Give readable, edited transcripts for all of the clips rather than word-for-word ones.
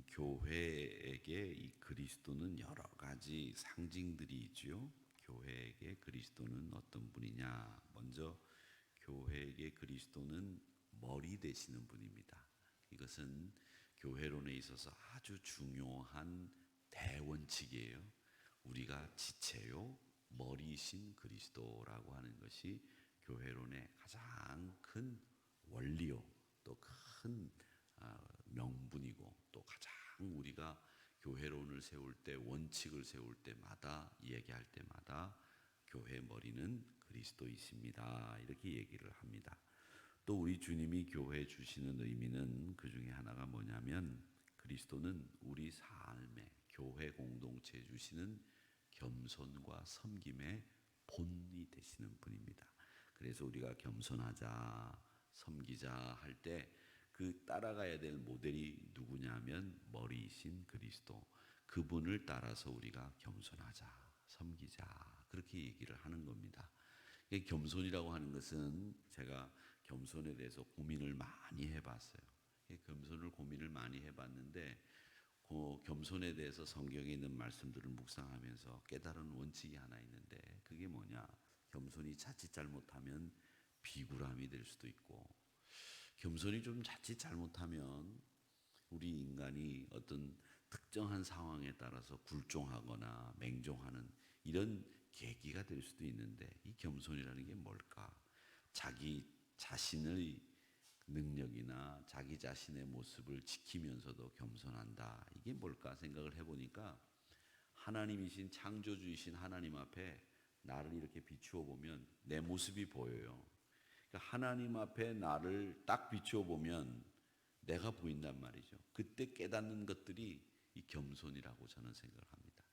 교회에게 이 그리스도는 여러 가지 상징들이 있지요. 교회에게 그리스도는 어떤 분이냐? 먼저 교회에게 그리스도는 머리 되시는 분입니다. 이것은 교회론에 있어서 아주 중요한 대원칙이에요. 우리가 지체요, 머리이신 그리스도라고 하는 것이 교회론의 가장 큰 원리요, 또 큰 명분이고, 또 가장 우리가 교회론을 세울 때, 원칙을 세울 때마다, 얘기할 때마다 교회 머리는 그리스도이십니다, 이렇게 얘기를 합니다. 또 우리 주님이 교회에 주시는 의미는 그 중에 하나가 뭐냐면, 그리스도는 우리 삶에, 교회 공동체에 주시는 겸손과 섬김의 본이 되시는 분입니다. 그래서 우리가 겸손하자, 섬기자 할 때 그 따라가야 될 모델이 누구냐면 머리이신 그리스도, 그분을 따라서 우리가 겸손하자, 섬기자, 그렇게 얘기를 하는 겁니다. 겸손이라고 하는 것은 제가 겸손에 대해서 고민을 많이 해봤어요. 겸손을 고민을 많이 해봤는데, 그 겸손에 대해서 성경에 있는 말씀들을 묵상하면서 깨달은 원칙이 하나 있는데, 그게 뭐냐? 겸손이 자칫 잘못하면 비굴함이 될 수도 있고, 겸손이 좀 자칫 잘못하면 우리 인간이 어떤 특정한 상황에 따라서 굴종하거나 맹종하는 이런 계기가 될 수도 있는데, 이 겸손이라는 게 뭘까? 자기 자신의 능력이나 자기 자신의 모습을 지키면서도 겸손한다, 이게 뭘까 생각을 해보니까, 하나님이신 창조주이신 하나님 앞에 나를 이렇게 비추어 보면 내 모습이 보여요. 그러니까 하나님 앞에 나를 딱 비추어 보면 내가 보인단 말이죠. 그때 깨닫는 것들이 이 겸손이라고 저는 생각을 합니다.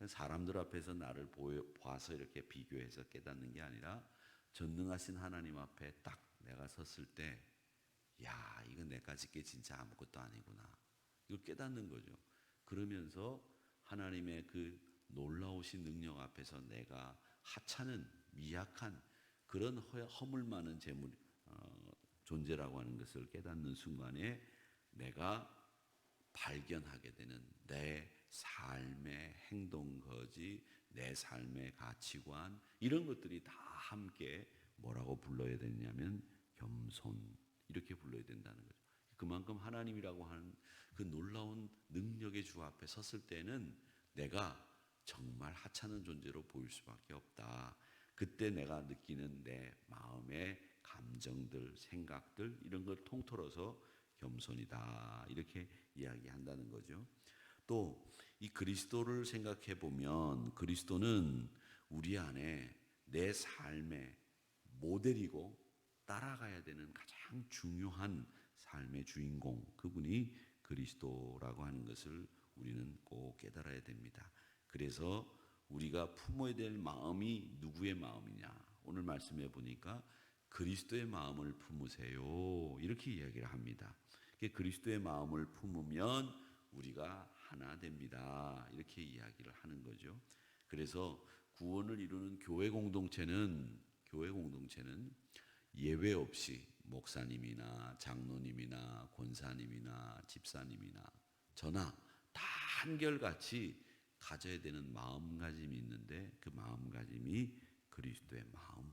사람들 앞에서 나를 봐서 이렇게 비교해서 깨닫는 게 아니라, 전능하신 하나님 앞에 딱 내가 섰을 때, 야, 이건 내까지 게 진짜 아무것도 아니구나, 이걸 깨닫는 거죠. 그러면서 하나님의 그 놀라우신 능력 앞에서 내가 하찮은, 미약한 그런 허물 많은 존재라고 하는 것을 깨닫는 순간에 내가 발견하게 되는 내 삶의 행동거지, 내 삶의 가치관, 이런 것들이 다 함께 뭐라고 불러야 되냐면 겸손, 이렇게 불러야 된다는 거죠. 그만큼 하나님이라고 하는 그 놀라운 능력의 주 앞에 섰을 때는 내가 정말 하찮은 존재로 보일 수밖에 없다. 그때 내가 느끼는 내 마음의 감정들, 생각들, 이런 걸 통틀어서 겸손이다, 이렇게 이야기한다는 거죠. 또 이 그리스도를 생각해 보면, 그리스도는 우리 안에 내 삶의 모델이고 따라가야 되는 가장 중요한 삶의 주인공, 그분이 그리스도라고 하는 것을 우리는 꼭 깨달아야 됩니다. 그래서 우리가 품어야 될 마음이 누구의 마음이냐? 오늘 말씀해 보니까 그리스도의 마음을 품으세요, 이렇게 이야기를 합니다. 그리스도의 마음을 품으면 우리가 하나 됩니다, 이렇게 이야기를 하는 거죠. 그래서 구원을 이루는 교회 공동체는 예외 없이 목사님이나 장로님이나 권사님이나 집사님이나 저나 다 한결같이 가져야 되는 마음가짐이 있는데, 그 마음가짐이 그리스도의 마음.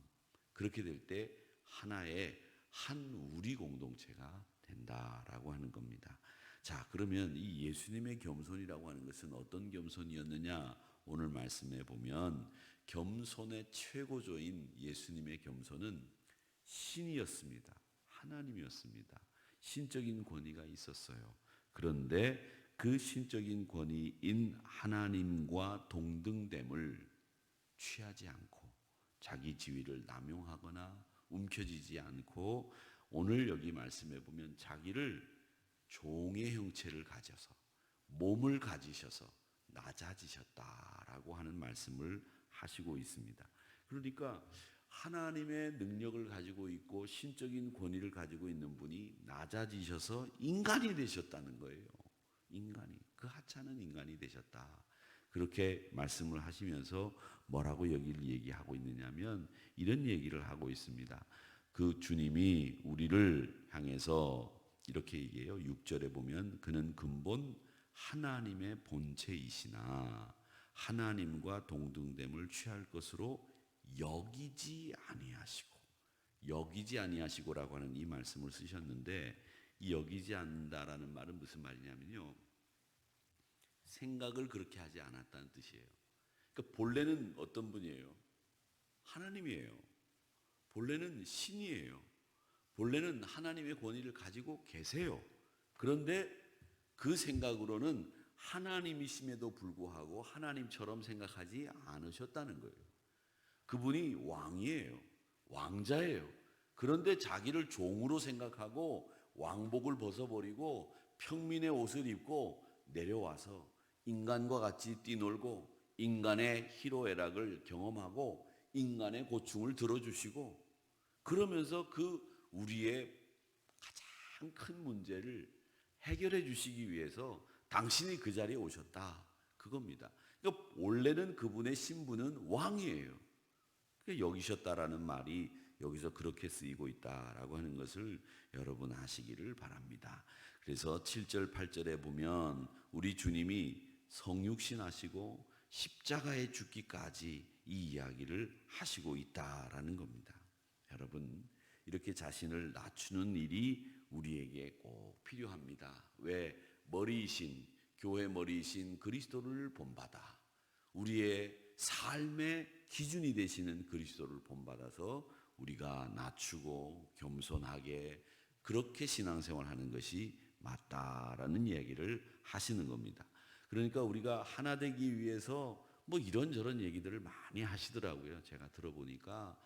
그렇게 될 때 하나의 한 우리 공동체가 된다라고 하는 겁니다. 자, 그러면 이 예수님의 겸손이라고 하는 것은 어떤 겸손이었느냐? 오늘 말씀에 보면 겸손의 최고조인 예수님의 겸손은 신이었습니다. 하나님이었습니다. 신적인 권위가 있었어요. 그런데 그 신적인 권위인 하나님과 동등됨을 취하지 않고, 자기 지위를 남용하거나 움켜쥐지 않고, 오늘 여기 말씀해 보면 자기를 종의 형체를 가져서, 몸을 가지셔서 낮아지셨다라고 하는 말씀을 하시고 있습니다. 그러니까 하나님의 능력을 가지고 있고 신적인 권위를 가지고 있는 분이 낮아지셔서 인간이 되셨다는 거예요. 인간이, 그 하찮은 인간이 되셨다, 그렇게 말씀을 하시면서 뭐라고 여기를 얘기하고 있느냐면, 이런 얘기를 하고 있습니다. 그 주님이 우리를 향해서 이렇게 얘기해요. 6절에 보면 그는 근본 하나님의 본체이시나 하나님과 동등됨을 취할 것으로 여기지 아니하시고라고 하는 이 말씀을 쓰셨는데, 이 여기지 않는다라는 말은 무슨 말이냐면요, 생각을 그렇게 하지 않았다는 뜻이에요. 그러니까 본래는 어떤 분이에요? 하나님이에요. 본래는 신이에요. 본래는 하나님의 권위를 가지고 계세요. 그런데 그 생각으로는 하나님이심에도 불구하고 하나님처럼 생각하지 않으셨다는 거예요. 그분이 왕이에요. 왕자예요. 그런데 자기를 종으로 생각하고 왕복을 벗어버리고 평민의 옷을 입고 내려와서 인간과 같이 뛰놀고 인간의 희로애락을 경험하고 인간의 고충을 들어주시고, 그러면서 그 우리의 가장 큰 문제를 해결해 주시기 위해서 당신이 그 자리에 오셨다, 그겁니다. 그러니까 원래는 그분의 신분은 왕이에요. 그러니까 여기셨다라는 말이 여기서 그렇게 쓰이고 있다라고 하는 것을 여러분 아시기를 바랍니다. 그래서 7절 8절에 보면 우리 주님이 성육신 하시고 십자가에 죽기까지 이 이야기를 하시고 있다라는 겁니다. 여러분, 이렇게 자신을 낮추는 일이 우리에게 꼭 필요합니다. 왜? 교회 머리이신 그리스도를 본받아 우리의 삶의 기준이 되시는 그리스도를 본받아서 우리가 낮추고 겸손하게 그렇게 신앙생활하는 것이 맞다라는 이야기를 하시는 겁니다. 그러니까 우리가 하나 되기 위해서 뭐 이런저런 얘기들을 많이 하시더라고요. 제가 들어보니까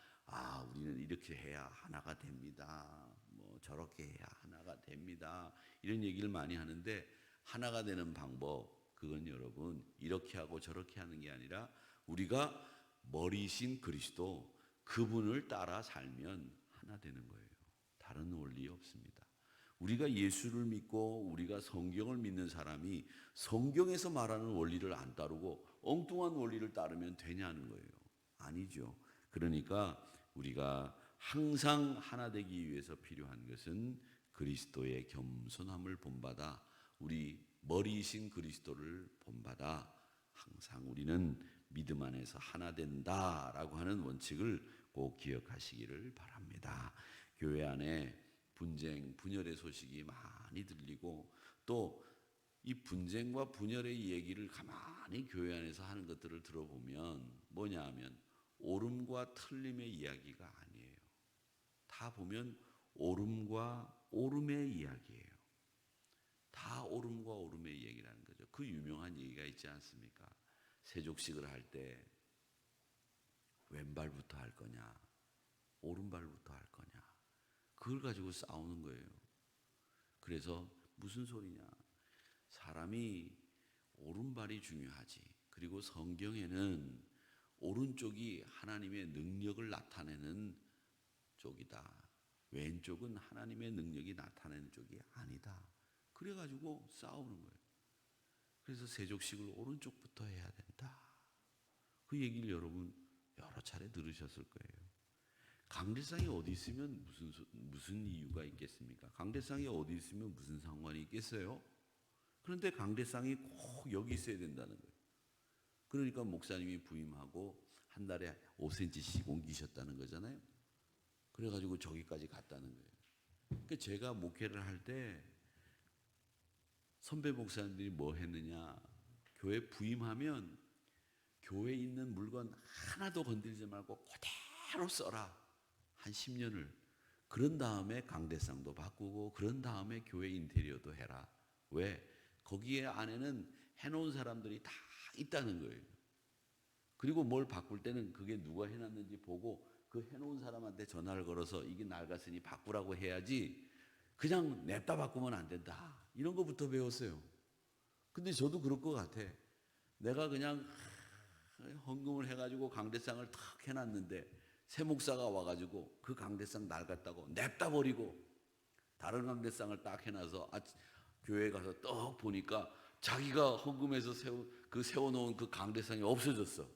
우리는 이렇게 해야 하나가 됩니다. 뭐 저렇게 해야 하나가 됩니다. 이런 얘기를 많이 하는데, 하나가 되는 방법, 그건 여러분 이렇게 하고 저렇게 하는 게 아니라 우리가 머리이신 그리스도, 그분을 따라 살면 하나 되는 거예요. 다른 원리 없습니다. 우리가 예수를 믿고 우리가 성경을 믿는 사람이 성경에서 말하는 원리를 안 따르고 엉뚱한 원리를 따르면 되냐는 거예요. 아니죠. 그러니까 우리가 항상 하나 되기 위해서 필요한 것은 그리스도의 겸손함을 본받아 우리 머리이신 그리스도를 본받아 항상 우리는 믿음 안에서 하나 된다라고 하는 원칙을 꼭 기억하시기를 바랍니다. 교회 안에 분쟁, 분열의 소식이 많이 들리고, 또 이 분쟁과 분열의 얘기를 가만히 교회 안에서 하는 것들을 들어보면 뭐냐 하면 옳음과 틀림의 이야기가 아니에요. 다 보면 옳음과 옳음의 이야기예요. 다 옳음과 옳음의 얘기라는 거죠. 그 유명한 얘기가 있지 않습니까? 세족식을 할 때 왼발부터 할 거냐, 오른발부터 할 거냐, 그걸 가지고 싸우는 거예요. 그래서 무슨 소리냐? 사람이 오른발이 중요하지. 그리고 성경에는 오른쪽이 하나님의 능력을 나타내는 쪽이다. 왼쪽은 하나님의 능력이 나타내는 쪽이 아니다. 그래가지고 싸우는 거예요. 그래서 세족식을 오른쪽부터 해야 된다. 그 얘기를 여러분 여러 차례 들으셨을 거예요. 강대상이 어디 있으면 무슨 이유가 있겠습니까? 강대상이 어디 있으면 무슨 상관이 있겠어요? 그런데 강대상이 꼭 여기 있어야 된다는 거예요. 그러니까 목사님이 부임하고 한 달에 5cm씩 옮기셨다는 거잖아요. 그래가지고 저기까지 갔다는 거예요. 그러니까 제가 목회를 할 때 선배 목사님들이 뭐 했느냐, 교회 부임하면 교회에 있는 물건 하나도 건드리지 말고 그대로 써라. 한 10년을. 그런 다음에 강대상도 바꾸고 그런 다음에 교회 인테리어도 해라. 왜? 거기에 안에는 해놓은 사람들이 다 있다는 거예요. 그리고 뭘 바꿀 때는 그게 누가 해놨는지 보고 그 해놓은 사람한테 전화를 걸어서 이게 낡았으니 바꾸라고 해야지 그냥 냅다 바꾸면 안 된다. 이런 거부터 배웠어요. 근데 저도 그럴 것 같아. 내가 그냥 헌금을 해가지고 강대상을 탁 해놨는데 새 목사가 와가지고 그 강대상 낡았다고 냅다 버리고 다른 강대상을 딱 해놔서 교회에 가서 떡 보니까 자기가 헌금해서 세워놓은 그 강대상이 없어졌어.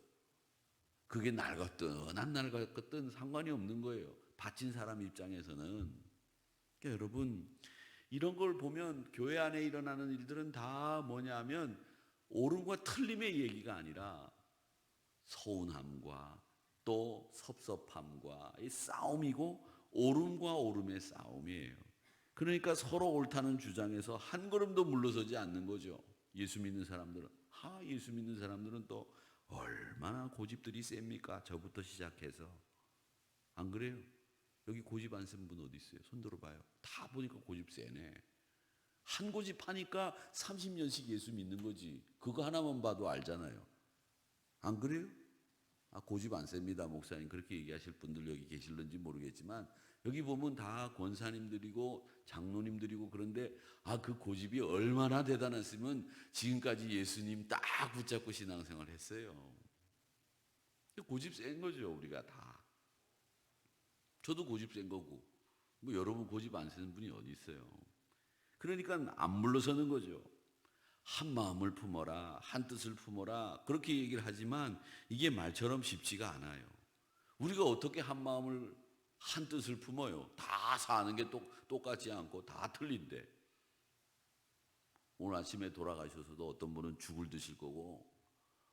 그게 낡았든 안 낡았든 상관이 없는 거예요. 바친 사람 입장에서는. 그러니까 여러분, 이런 걸 보면 교회 안에 일어나는 일들은 다 뭐냐면 옳음과 틀림의 얘기가 아니라 서운함과 또 섭섭함과 이 싸움이고 옳음과 옳음의 싸움이에요. 그러니까 서로 옳다는 주장에서 한 걸음도 물러서지 않는 거죠. 예수 믿는 사람들은 예수 믿는 사람들은 또 얼마나 고집들이 셉니까? 저부터 시작해서. 안 그래요? 여기 고집 안 센 분 어디 있어요? 손 들어봐요. 다 보니까 고집 세네. 한 고집 하니까 30년씩 예수 믿는 거지. 그거 하나만 봐도 알잖아요. 안 그래요? 고집 안 셉니다, 목사님. 그렇게 얘기하실 분들 여기 계실는지 모르겠지만 여기 보면 다 권사님들이고 장로님들이고 그런데 그 고집이 얼마나 대단했으면 지금까지 예수님 딱 붙잡고 신앙생활 했어요. 고집 센 거죠, 우리가 다. 저도 고집 센 거고 뭐 여러분 고집 안 세는 분이 어디 있어요. 그러니까 안 물러서는 거죠. 한 마음을 품어라, 한 뜻을 품어라 그렇게 얘기를 하지만 이게 말처럼 쉽지가 않아요. 우리가 어떻게 한 마음을 한 뜻을 품어요? 다 사는 게 똑같지 않고 다 틀린데. 오늘 아침에 돌아가셔서도 어떤 분은 죽을 드실 거고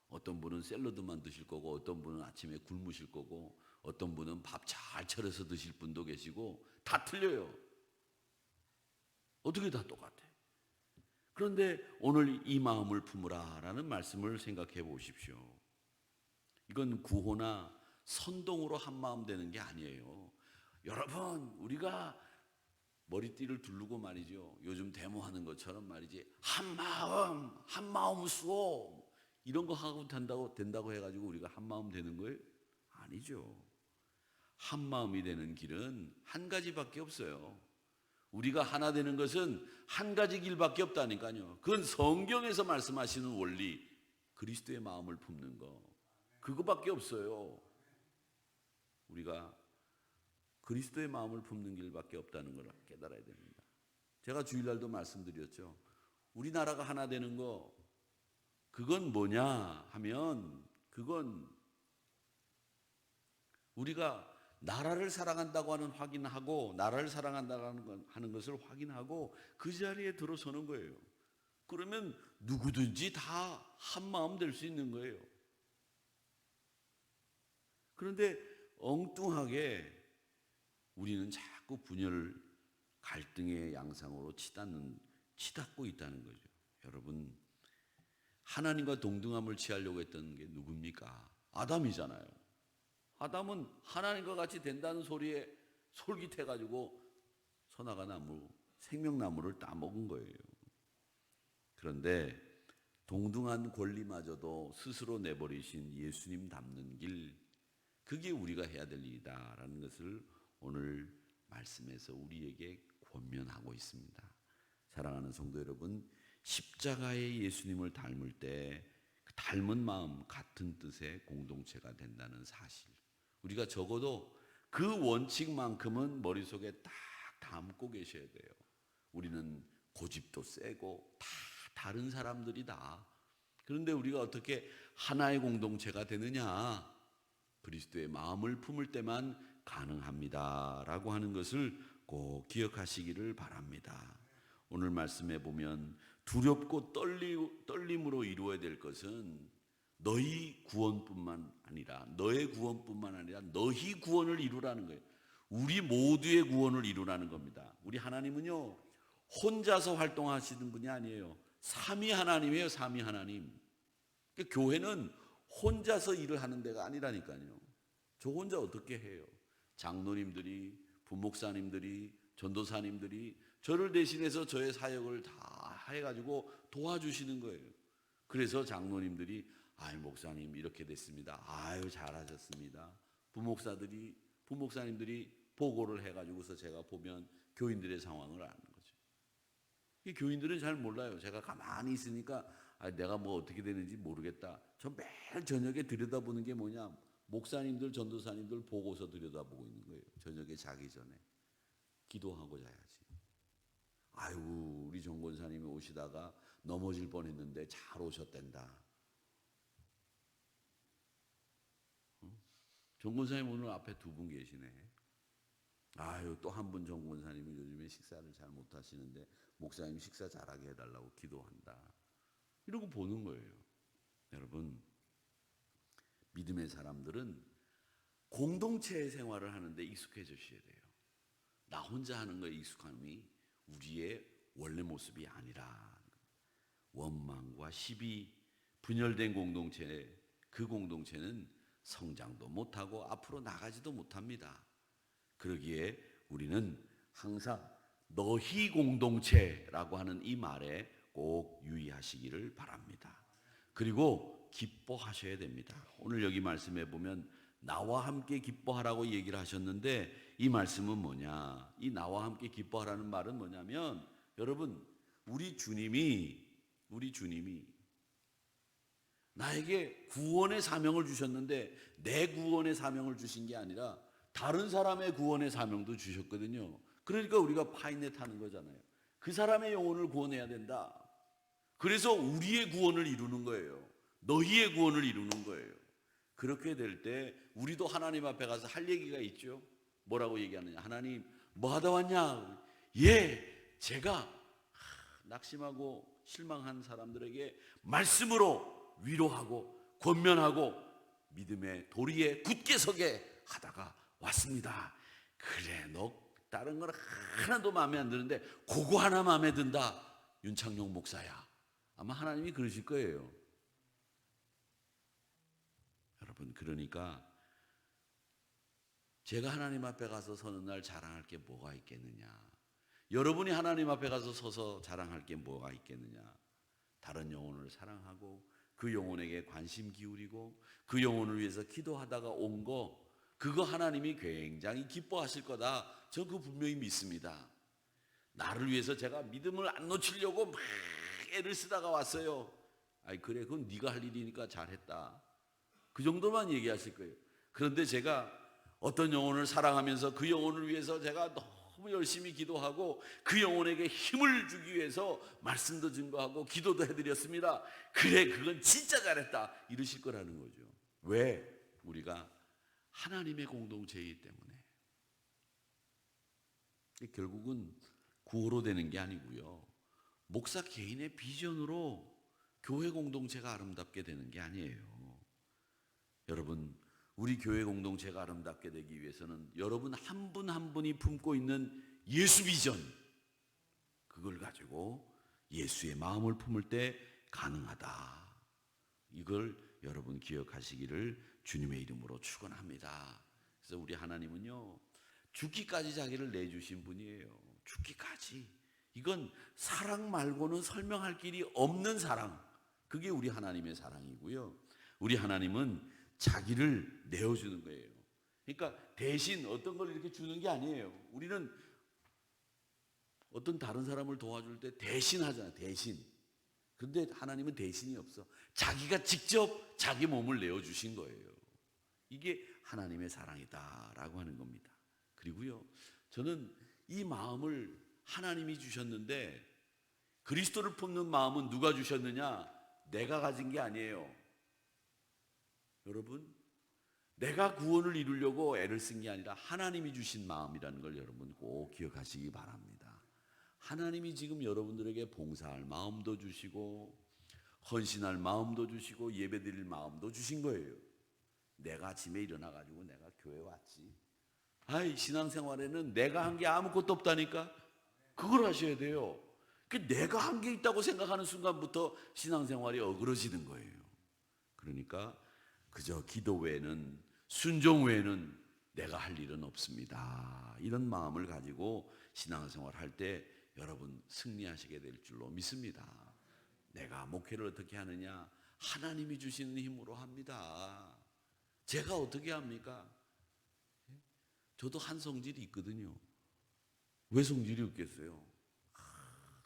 어떤 분은 샐러드만 드실 거고 어떤 분은 아침에 굶으실 거고 어떤 분은 밥 잘 차려서 드실 분도 계시고 다 틀려요. 어떻게 다 똑같아? 그런데 오늘 이 마음을 품으라라는 말씀을 생각해 보십시오. 이건 구호나 선동으로 한 마음 되는 게 아니에요. 여러분, 우리가 머리띠를 두르고 말이죠. 요즘 데모하는 것처럼 말이지. 한 마음 수호. 이런 거 하고 된다고 해가지고 우리가 한 마음 되는 거예요? 아니죠. 한 마음이 되는 길은 한 가지밖에 없어요. 우리가 하나 되는 것은 한 가지 길밖에 없다니까요. 그건 성경에서 말씀하시는 원리, 그리스도의 마음을 품는 거. 그거밖에 없어요. 우리가 그리스도의 마음을 품는 길밖에 없다는 걸 깨달아야 됩니다. 제가 주일날도 말씀드렸죠. 우리나라가 하나 되는 거, 그건 뭐냐 하면 그건 우리가 나라를 사랑한다고 하는 확인하고 나라를 사랑한다고 하는 것을 확인하고 그 자리에 들어서는 거예요. 그러면 누구든지 다 한 마음 될 수 있는 거예요. 그런데 엉뚱하게 우리는 자꾸 분열, 갈등의 양상으로 치닫고 있다는 거죠. 여러분, 하나님과 동등함을 취하려고 했던 게 누굽니까? 아담이잖아요. 아담은 하나님과 같이 된다는 소리에 솔깃해가지고 선악과 나무, 생명나무를 따먹은 거예요. 그런데 동등한 권리마저도 스스로 내버리신 예수님 닮는 길, 그게 우리가 해야 될 일이다라는 것을 오늘 말씀에서 우리에게 권면하고 있습니다. 사랑하는 성도 여러분, 십자가의 예수님을 닮을 때 그 닮은 마음, 같은 뜻의 공동체가 된다는 사실, 우리가 적어도 그 원칙만큼은 머릿속에 딱 담고 계셔야 돼요. 우리는 고집도 세고 다 다른 사람들이다. 그런데 우리가 어떻게 하나의 공동체가 되느냐? 그리스도의 마음을 품을 때만 가능합니다 라고 하는 것을 꼭 기억하시기를 바랍니다. 오늘 말씀에 보면 두렵고 떨림으로 이루어야 될 것은 너희 구원뿐만 아니라 너의 구원뿐만 아니라 너희 구원을 이루라는 거예요. 우리 모두의 구원을 이루라는 겁니다. 우리 하나님은요 혼자서 활동하시는 분이 아니에요. 삼위 하나님이에요. 삼위 하나님. 그러니까 교회는 혼자서 일을 하는 데가 아니라니까요. 저 혼자 어떻게 해요? 장로님들이, 부목사님들이, 전도사님들이 저를 대신해서 저의 사역을 다 해가지고 도와주시는 거예요. 그래서 장로님들이 목사님 이렇게 됐습니다. 잘하셨습니다. 부목사님들이 보고를 해가지고서 제가 보면 교인들의 상황을 아는 거죠. 이 교인들은 잘 몰라요. 제가 가만히 있으니까 내가 뭐 어떻게 되는지 모르겠다. 저 매일 저녁에 들여다보는 게 뭐냐? 목사님들, 전도사님들 보고서 들여다보고 있는 거예요. 저녁에 자기 전에. 기도하고 자야지. 우리 정권사님이 오시다가 넘어질 뻔했는데 잘 오셨댄다. 정권사님 오늘 앞에 두 분 계시네. 아유, 또 한 분 정권사님이 요즘에 식사를 잘 못하시는데 목사님 식사 잘하게 해달라고 기도한다. 이러고 보는 거예요. 여러분, 믿음의 사람들은 공동체 생활을 하는데 익숙해지셔야 돼요. 나 혼자 하는 거에 익숙함이 우리의 원래 모습이 아니라, 원망과 시비, 분열된 공동체, 그 공동체는 성장도 못하고 앞으로 나가지도 못합니다. 그러기에 우리는 항상 너희 공동체라고 하는 이 말에 꼭 유의하시기를 바랍니다. 그리고 기뻐하셔야 됩니다. 오늘 여기 말씀해 보면 나와 함께 기뻐하라고 얘기를 하셨는데, 이 말씀은 뭐냐? 이 나와 함께 기뻐하라는 말은 뭐냐면, 여러분, 우리 주님이 나에게 구원의 사명을 주셨는데 내 구원의 사명을 주신 게 아니라 다른 사람의 구원의 사명도 주셨거든요. 그러니까 우리가 파인넷 하는 거잖아요. 그 사람의 영혼을 구원해야 된다. 그래서 우리의 구원을 이루는 거예요. 너희의 구원을 이루는 거예요. 그렇게 될 때 우리도 하나님 앞에 가서 할 얘기가 있죠. 뭐라고 얘기하느냐? 하나님, 뭐 하다 왔냐? 예, 제가 낙심하고 실망한 사람들에게 말씀으로 위로하고 권면하고 믿음의 도리에 굳게 서게 하다가 왔습니다. 그래, 너 다른 건 하나도 마음에 안 드는데 그거 하나 마음에 든다. 윤창용 목사야. 아마 하나님이 그러실 거예요. 여러분, 그러니까 제가 하나님 앞에 가서 서는 날 자랑할 게 뭐가 있겠느냐? 여러분이 하나님 앞에 가서 서서 자랑할 게 뭐가 있겠느냐? 다른 영혼을 사랑하고 그 영혼에게 관심 기울이고 그 영혼을 위해서 기도하다가 온 거, 그거 하나님이 굉장히 기뻐하실 거다. 저 그거 분명히 믿습니다. 나를 위해서 제가 믿음을 안 놓치려고 막 애를 쓰다가 왔어요. 아이, 그래, 그건 네가 할 일이니까 잘했다. 그 정도만 얘기하실 거예요. 그런데 제가 어떤 영혼을 사랑하면서 그 영혼을 위해서 제가 너무 열심히 기도하고 그 영혼에게 힘을 주기 위해서 말씀도 증거하고 기도도 해드렸습니다. 그래, 그건 진짜 잘했다. 이러실 거라는 거죠. 왜? 우리가 하나님의 공동체이기 때문에. 결국은 구호로 되는 게 아니고요, 목사 개인의 비전으로 교회 공동체가 아름답게 되는 게 아니에요. 여러분, 우리 교회 공동체가 아름답게 되기 위해서는 여러분 한 분 한 분이 품고 있는 예수 비전, 그걸 가지고 예수의 마음을 품을 때 가능하다. 이걸 여러분 기억하시기를 주님의 이름으로 축원합니다. 그래서 우리 하나님은요, 죽기까지 자기를 내주신 분이에요. 죽기까지. 이건 사랑 말고는 설명할 길이 없는 사랑. 그게 우리 하나님의 사랑이고요. 우리 하나님은 자기를 내어주는 거예요. 그러니까 대신 어떤 걸 이렇게 주는 게 아니에요. 우리는 어떤 다른 사람을 도와줄 때 대신 하잖아요. 대신. 그런데 하나님은 대신이 없어. 자기가 직접 자기 몸을 내어주신 거예요. 이게 하나님의 사랑이다라고 하는 겁니다. 그리고요, 저는 이 마음을 하나님이 주셨는데, 그리스도를 품는 마음은 누가 주셨느냐? 내가 가진 게 아니에요. 여러분, 내가 구원을 이루려고 애를 쓴 게 아니라 하나님이 주신 마음이라는 걸 여러분 꼭 기억하시기 바랍니다. 하나님이 지금 여러분들에게 봉사할 마음도 주시고 헌신할 마음도 주시고 예배드릴 마음도 주신 거예요. 내가 아침에 일어나가지고 내가 교회 왔지. 아이, 신앙생활에는 내가 한 게 아무것도 없다니까. 그걸 하셔야 돼요. 내가 한 게 있다고 생각하는 순간부터 신앙생활이 어그러지는 거예요. 그러니까 그저 기도 외에는, 순종 외에는 내가 할 일은 없습니다. 이런 마음을 가지고 신앙생활 할 때 여러분 승리하시게 될 줄로 믿습니다. 내가 목회를 어떻게 하느냐? 하나님이 주시는 힘으로 합니다. 제가 어떻게 합니까? 저도 한 성질이 있거든요. 왜 성질이 없겠어요?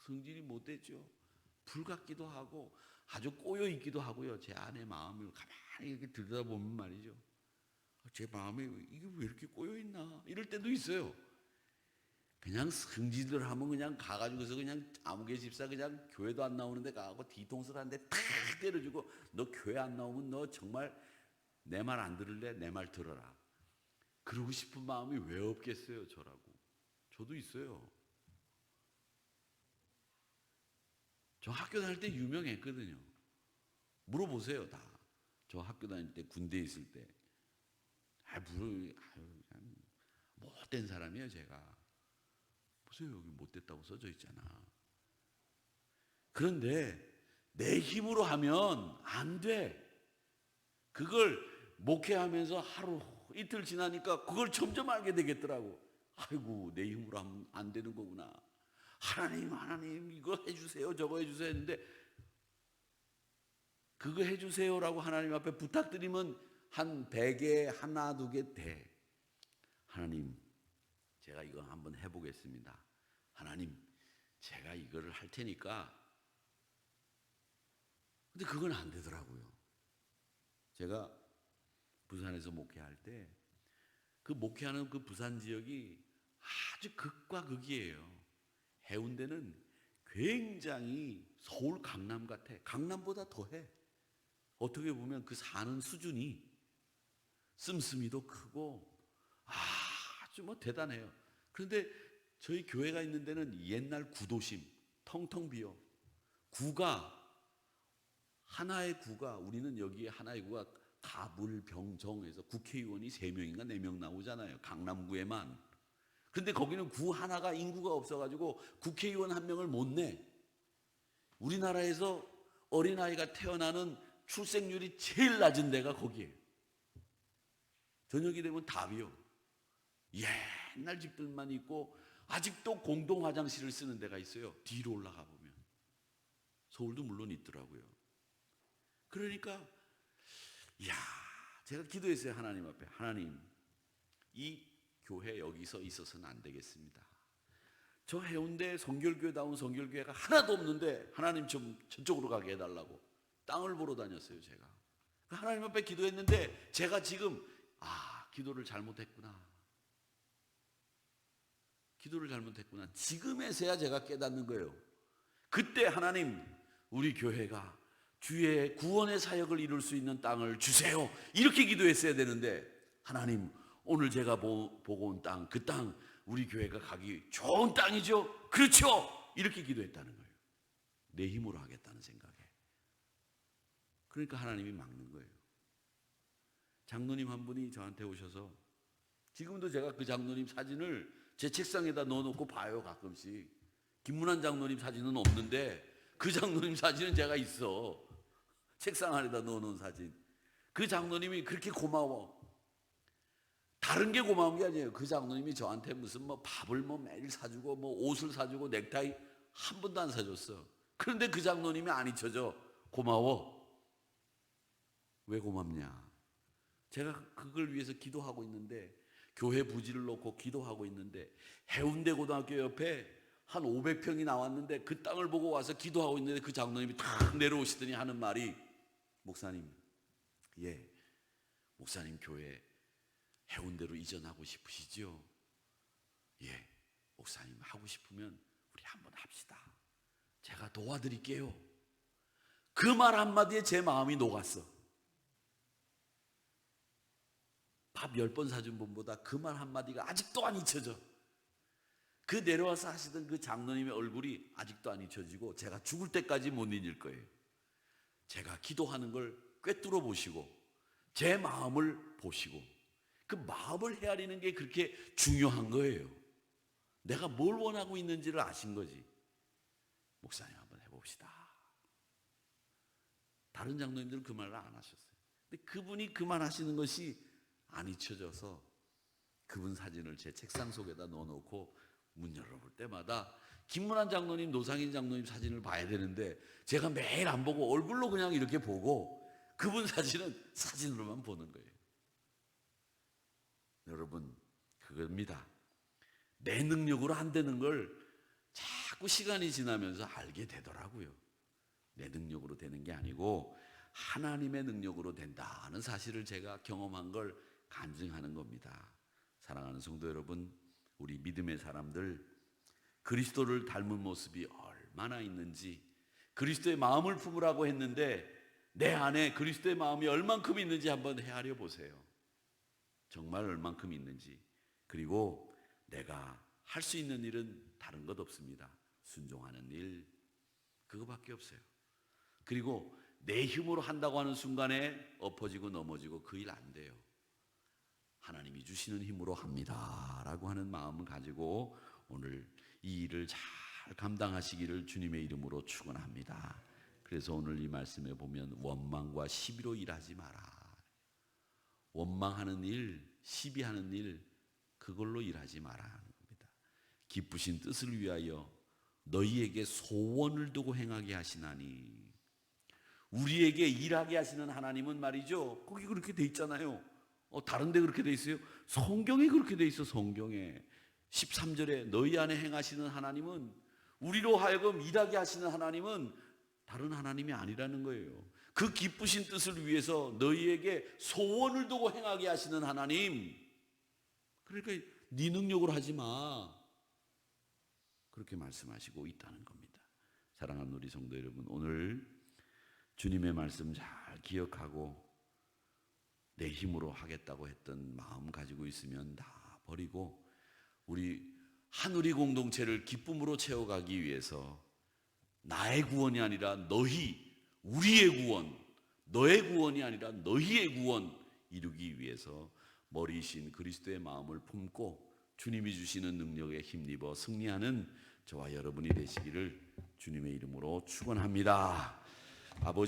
성질이 못됐죠. 불같기도 하고 아주 꼬여 있기도 하고요. 제 안의 마음을 가만히 이렇게 들여다보면 말이죠, 제 마음에 이게 왜 이렇게 꼬여 있나 이럴 때도 있어요. 그냥 성질들 하면 그냥 가가지고서 그냥 아무개 집사 그냥 교회도 안 나오는데 가고 뒤통수를 한 대 탁 때려주고, 너 교회 안 나오면 너 정말 내 말 안 들을래? 내 말 들어라. 그러고 싶은 마음이 왜 없겠어요, 저라고. 저도 있어요. 저 학교 다닐 때 유명했거든요. 물어보세요, 다. 저 학교 다닐 때 군대에 있을 때. 그냥 못된 사람이에요, 제가. 보세요, 여기 못됐다고 써져 있잖아. 그런데 내 힘으로 하면 안 돼. 그걸 목회하면서 하루 이틀 지나니까 그걸 점점 알게 되겠더라고. 아이고, 내 힘으로 하면 안 되는 거구나. 하나님 이거 해주세요, 저거 해주세요 했는데, 그거 해주세요라고 하나님 앞에 부탁드리면 한 100개 하나 두 개 돼. 하나님, 제가 이거 한번 해보겠습니다. 하나님, 제가 이거를 할 테니까. 근데 그건 안 되더라고요. 제가 부산에서 목회할 때 그 목회하는 그 부산 지역이 아주 극과 극이에요. 해운대는 굉장히 서울 강남 같아. 강남보다 더해. 어떻게 보면 그 사는 수준이 씀씀이도 크고 아주 뭐 대단해요. 그런데 저희 교회가 있는 데는 옛날 구도심 텅텅 비어. 구가 하나의 구가, 우리는 여기에 하나의 구가 가불병정에서 국회의원이 3명인가 4명 나오잖아요. 강남구에만. 그런데 거기는 구 하나가 인구가 없어가지고 국회의원 1명을 못 내. 우리나라에서 어린아이가 태어나는 출생률이 제일 낮은 데가 거기에요. 저녁이 되면 다 비어. 옛날 집들만 있고 아직도 공동 화장실을 쓰는 데가 있어요. 뒤로 올라가 보면. 서울도 물론 있더라고요. 그러니까 제가 기도했어요. 하나님 앞에. 하나님, 이 교회 여기서 있어서는 안 되겠습니다. 저 해운대 성결교회다운 성결교회가 하나도 없는데 하나님 좀 저쪽으로 가게 해달라고 땅을 보러 다녔어요. 제가 하나님 앞에 기도했는데 제가 지금 기도를 잘못했구나. 기도를 잘못했구나. 지금에서야 제가 깨닫는 거예요. 그때 하나님, 우리 교회가 주의 구원의 사역을 이룰 수 있는 땅을 주세요. 이렇게 기도했어야 되는데, 하나님, 오늘 제가 보고 온 땅, 그 땅 우리 교회가 가기 좋은 땅이죠. 그렇죠. 이렇게 기도했다는 거예요. 내 힘으로 하겠다는 생각에. 그러니까 하나님이 막는 거예요. 장로님 한 분이 저한테 오셔서, 지금도 제가 그 장로님 사진을 제 책상에다 넣어놓고 봐요. 가끔씩. 김문환 장로님 사진은 없는데 그 장로님 사진은 제가 있어. 책상 안에다 넣어놓은 사진. 그 장로님이 그렇게 고마워. 다른 게 고마운 게 아니에요. 그 장로님이 저한테 무슨 밥을 매일 사주고 옷을 사주고 넥타이 한 번도 안 사줬어. 그런데 그 장로님이 안 잊혀져. 고마워. 왜 고맙냐? 제가 그걸 위해서 기도하고 있는데, 교회 부지를 놓고 기도하고 있는데, 해운대 고등학교 옆에 한 500평이 나왔는데 그 땅을 보고 와서 기도하고 있는데 그 장로님이 탁 내려오시더니 하는 말이, 목사님, 목사님 교회 해운대로 이전하고 싶으시죠? 목사님 하고 싶으면 우리 한번 합시다. 제가 도와드릴게요. 그 말 한마디에 제 마음이 녹았어. 밥 10번 사준 분보다 그 말 한마디가 아직도 안 잊혀져. 그 내려와서 하시던 그 장로님의 얼굴이 아직도 안 잊혀지고 제가 죽을 때까지 못 잊을 거예요. 제가 기도하는 걸 꿰뚫어 보시고 제 마음을 보시고 그 마음을 헤아리는 게 그렇게 중요한 거예요. 내가 뭘 원하고 있는지를 아신 거지. 목사님 한번 해봅시다. 다른 장로님들은 그 말을 안 하셨어요. 근데 그분이 그 말 하시는 것이 안 잊혀져서 그분 사진을 제 책상 속에다 넣어놓고 문 열어볼 때마다 김문환 장로님, 노상인 장로님 사진을 봐야 되는데 제가 매일 안 보고 얼굴로 그냥 이렇게 보고 그분 사진은 사진으로만 보는 거예요. 여러분, 그겁니다. 내 능력으로 안 되는 걸 자꾸 시간이 지나면서 알게 되더라고요. 내 능력으로 되는 게 아니고 하나님의 능력으로 된다는 사실을 제가 경험한 걸 간증하는 겁니다. 사랑하는 성도 여러분, 우리 믿음의 사람들, 그리스도를 닮은 모습이 얼마나 있는지, 그리스도의 마음을 품으라고 했는데 내 안에 그리스도의 마음이 얼만큼 있는지 한번 헤아려 보세요. 정말 얼만큼 있는지. 그리고 내가 할 수 있는 일은 다른 것 없습니다. 순종하는 일, 그거밖에 없어요. 그리고 내 힘으로 한다고 하는 순간에 엎어지고 넘어지고 그 일 안 돼요. 하나님이 주시는 힘으로 합니다 라고 하는 마음을 가지고 오늘 이 일을 잘 감당하시기를 주님의 이름으로 축원합니다. 그래서 오늘 이 말씀에 보면 원망과 시비로 일하지 마라. 원망하는 일, 시비하는 일, 그걸로 일하지 마라 하는 겁니다. 기쁘신 뜻을 위하여 너희에게 소원을 두고 행하게 하시나니, 우리에게 일하게 하시는 하나님은 말이죠, 거기 그렇게 돼 있잖아요. 다른 데 그렇게 돼 있어요? 성경에 그렇게 돼 있어. 성경에 13절에 너희 안에 행하시는 하나님은, 우리로 하여금 일하게 하시는 하나님은 다른 하나님이 아니라는 거예요. 그 기쁘신 뜻을 위해서 너희에게 소원을 두고 행하게 하시는 하나님, 그러니까 네 능력으로 하지 마, 그렇게 말씀하시고 있다는 겁니다. 사랑하는 우리 성도 여러분, 오늘 주님의 말씀 잘 기억하고 내 힘으로 하겠다고 했던 마음 가지고 있으면 다 버리고 우리 한우리 공동체를 기쁨으로 채워가기 위해서 나의 구원이 아니라 우리의 구원, 너의 구원이 아니라 너희의 구원 이루기 위해서 머리이신 그리스도의 마음을 품고 주님이 주시는 능력에 힘입어 승리하는 저와 여러분이 되시기를 주님의 이름으로 축원합니다. 아버지